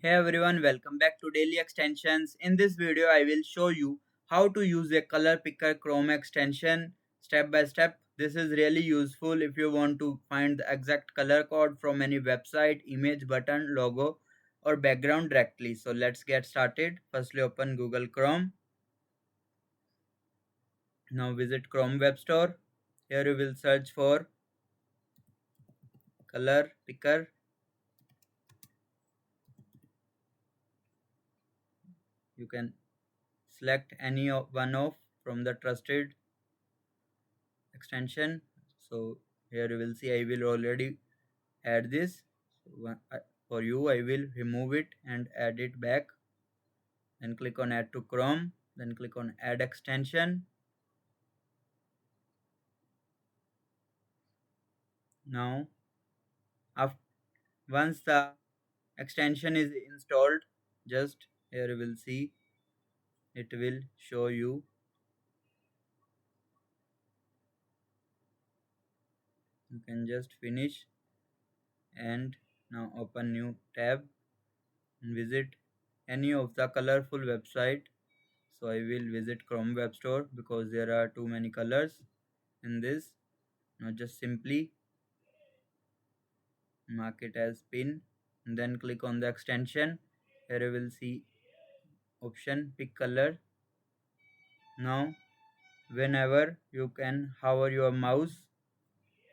Hey everyone, welcome back to Daily Extensions. In this video, I will show you how to use a color picker Chrome extension step by step. This is really useful if you want to find the exact color code from any website, image, button, logo, or background directly. So let's get started. Firstly, open Google Chrome. Now visit Chrome Web Store. Here you will search for color picker. You can select any one of from the trusted extension. So here you will see I will already add this. For you I will remove it and add it back. Then click on add to Chrome, then click on add extension. Now once the extension is installed, just here you will see it will show you. You can just finish and now open new tab and visit any of the colorful website. So I will visit Chrome Web Store because there are too many colors in this. Now just simply mark it as pin and then click on the extension. Here you will see option pick color. Now whenever you can hover your mouse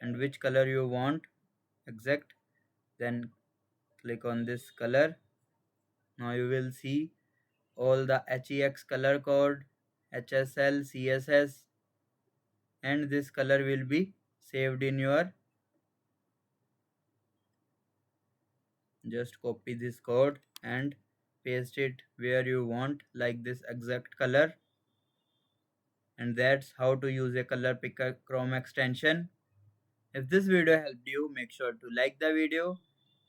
and which color you want exact, then click on this color. Now you will see all the HEX color code, HSL, CSS, and this color will be saved in your. Just copy this code and paste it where you want, like this exact color. And that's how to use a color picker Chrome extension. If this video helped you, make sure to like the video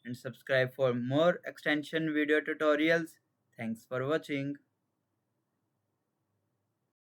and subscribe for more extension video tutorials. Thanks for watching.